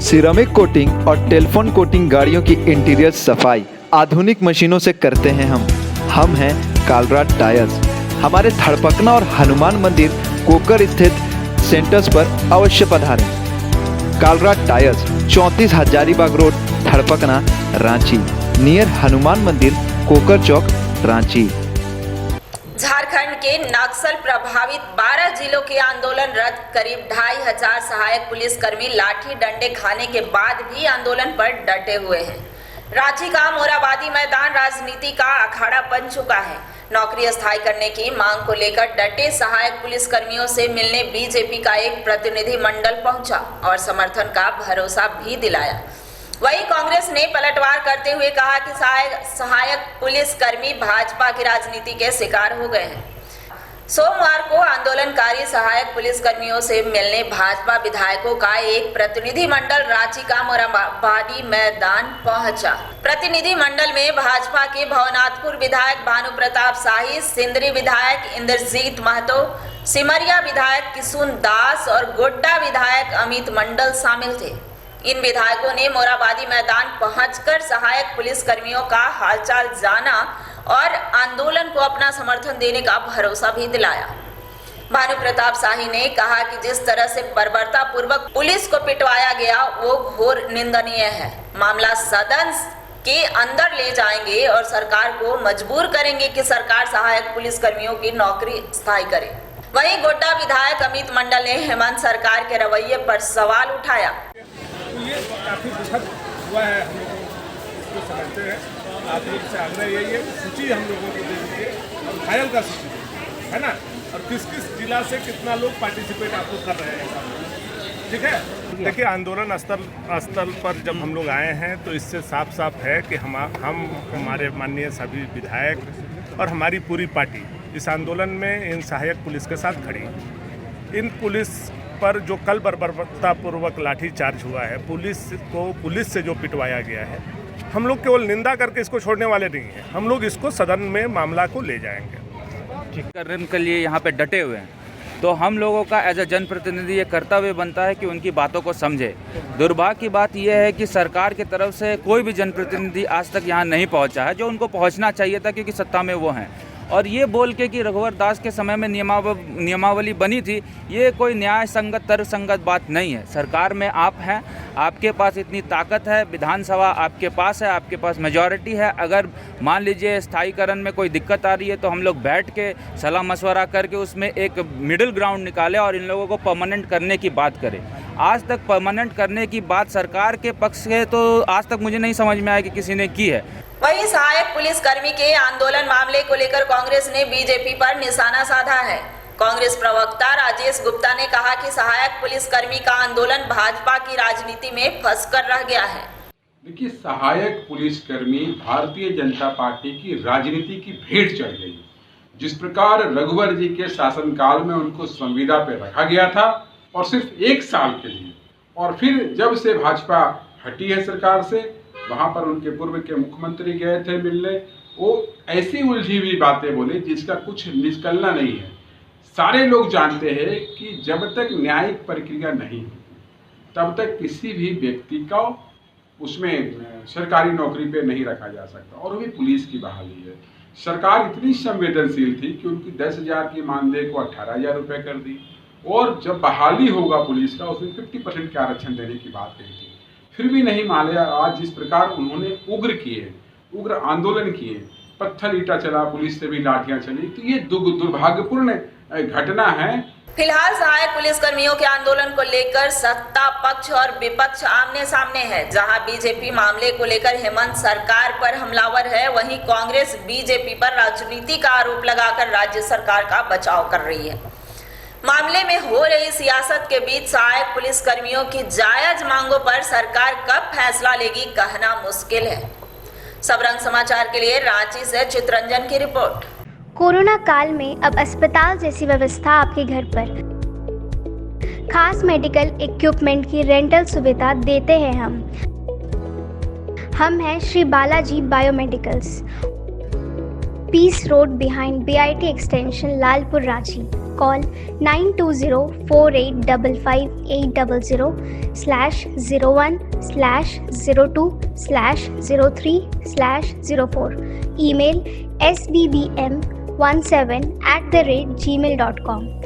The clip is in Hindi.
सिरेमिक कोटिंग और टेलीफोन कोटिंग गाड़ियों की इंटीरियर सफाई आधुनिक मशीनों से करते हैं हम हैं कालराज टायर्स। हमारे धड़पकना और हनुमान मंदिर कोकर स्थित सेंटर्स पर अवश्य पधारें। कालराज टायर्स 34 हजारीबाग रोड धड़पकना रांची, नियर हनुमान मंदिर कोकर चौक रांची। झारखंड के नक्सल प्रभावित 12 जिलों के आंदोलनरत करीब 2500 सहायक पुलिसकर्मी लाठी डंडे खाने के बाद भी आंदोलन पर डटे हुए हैं। रांची का मोरहाबादी मैदान राजनीति का अखाड़ा बन चुका है। नौकरी स्थायी करने की मांग को लेकर डटे सहायक पुलिसकर्मियों से मिलने बीजेपी का एक प्रतिनिधि मंडल पहुंचा और समर्थन का भरोसा भी दिलाया। वहीं कांग्रेस ने पलटवार करते हुए कहा कि सहायक पुलिसकर्मी भाजपा की राजनीति के शिकार हो गए हैं। सोमवार को आंदोलनकारी सहायक पुलिसकर्मियों से मिलने भाजपा विधायकों का एक प्रतिनिधि मंडल रांची का मोरहाबादी मैदान पहुंचा। प्रतिनिधि मंडल में भाजपा के भवनाथपुर विधायक भानु प्रताप शाही, सिंदरी विधायक इंद्रजीत महतो, सिमरिया विधायक किशुन दास और गोड्डा विधायक अमित मंडल शामिल थे। इन विधायकों ने मोरहाबादी मैदान पहुंचकर सहायक पुलिसकर्मियों का हालचाल जाना और आंदोलन को अपना समर्थन देने का भरोसा भी दिलाया। भानु प्रताप शाही ने कहा कि जिस तरह से बर्बरतापूर्वक पुलिस को पिटवाया गया वो घोर निंदनीय है। मामला सदन के अंदर ले जाएंगे और सरकार को मजबूर करेंगे कि सरकार सहायक पुलिसकर्मियों की नौकरी स्थायी करे। वहीं गोड्डा विधायक अमित मंडल ने हेमंत सरकार के रवैये पर सवाल उठाया। ये काफ़ी दुखद हुआ है, हम लोग इसको समझते हैं। आप लोग से आग्रह यही है, सूची हम लोगों को दे दीजिए और घायल का सूची है ना, और किस किस जिला से कितना लोग पार्टिसिपेट आप लोग कर रहे हैं, ठीक है। देखिए, आंदोलन स्थल पर जब हम लोग आए हैं तो इससे साफ साफ है कि हम हमारे माननीय सभी विधायक और हमारी पूरी पार्टी इस आंदोलन में इन सहायक पुलिस के साथ खड़ी। इन पुलिस पर जो कल बर्बरतापूर्वक लाठीचार्ज हुआ है, पुलिस से जो पिटवाया गया है, हम लोग केवल निंदा करके इसको छोड़ने वाले नहीं हैं। हम लोग इसको सदन में मामला को ले जाएंगे। करने के लिए यहाँ पे डटे हुए हैं, तो हम लोगों का एज ए जनप्रतिनिधि ये कर्तव्य बनता है कि उनकी बातों को समझे। दुर्भाग्य की बात यह है कि सरकार की तरफ से कोई भी जनप्रतिनिधि आज तक यहाँ नहीं पहुँचा है, जो उनको पहुँचना चाहिए था, क्योंकि सत्ता में वो हैं। और ये बोल के कि रघुवर दास के समय में नियमावली बनी थी, ये कोई न्याय संगत तर्कसंगत बात नहीं है। सरकार में आप हैं, आपके पास इतनी ताकत है, विधानसभा आपके पास है, आपके पास मेजॉरिटी है। अगर मान लीजिए स्थायीकरण में कोई दिक्कत आ रही है तो हम लोग बैठ के सलाह मशवरा करके उसमें एक मिडिल ग्राउंड निकालें और इन लोगों को परमानेंट करने की बात करें। आज तक परमानेंट करने की बात सरकार के पक्ष से तो आज तक मुझे नहीं समझ में आया कि किसी ने की है। वहीं सहायक पुलिसकर्मी के आंदोलन मामले को लेकर कांग्रेस ने बीजेपी पर निशाना साधा है। कांग्रेस प्रवक्ता राजेश गुप्ता ने कहा कि सहायक पुलिसकर्मी का आंदोलन भाजपा की राजनीति में फंसकर रह गया है। देखिए, सहायक पुलिसकर्मी भारतीय जनता पार्टी की राजनीति की भेंट चढ़ गई। जिस प्रकार रघुवर जी के शासनकाल में उनको संविदा पे रखा गया था और सिर्फ 1 साल के लिए, और फिर जब से भाजपा हटी है सरकार से, वहाँ पर उनके पूर्व के मुख्यमंत्री गए थे मिलने, वो ऐसी उलझी हुई बातें बोले जिसका कुछ निकलना नहीं है। सारे लोग जानते हैं कि जब तक न्यायिक प्रक्रिया नहीं होती तब तक किसी भी व्यक्ति का उसमें सरकारी नौकरी पे नहीं रखा जा सकता, और वो भी पुलिस की बहाली है। सरकार इतनी संवेदनशील थी कि उनकी 10,000 की मानदेय को 18,000 रुपये कर दी, और जब बहाली होगा पुलिस का उसमें 50% के आरक्षण देने की बात कही थी, फिर भी नहीं माने। आज जिस प्रकार उन्होंने उग्र आंदोलन किए, पत्थर ईटा चला, पुलिस से भी लाठियां चली, तो ये दुर्भाग्यपूर्ण घटना है। फिलहाल सहायक पुलिसकर्मियों के आंदोलन को लेकर सत्ता पक्ष और विपक्ष आमने सामने है। जहां बीजेपी मामले को लेकर हेमंत सरकार पर हमलावर है, वहीं कांग्रेस बीजेपी पर राजनीति का आरोप लगाकर राज्य सरकार का बचाव कर रही है। मामले में हो रही सियासत के बीच सहायक पुलिसकर्मियों की जायज मांगों पर सरकार कब फैसला लेगी, कहना मुश्किल है। सबरंग समाचार के लिए रांची से चित्रंजन की रिपोर्ट। कोरोना काल में अब अस्पताल जैसी व्यवस्था आपके घर पर। खास मेडिकल इक्विपमेंट की रेंटल सुविधा देते हैं हम हैं Shri Balaji biomedicals, peace road behind BIT extension, Lalpur, Ranchi. call 920-485-010-01/02/03/04. Email sbbm17@gmail.com.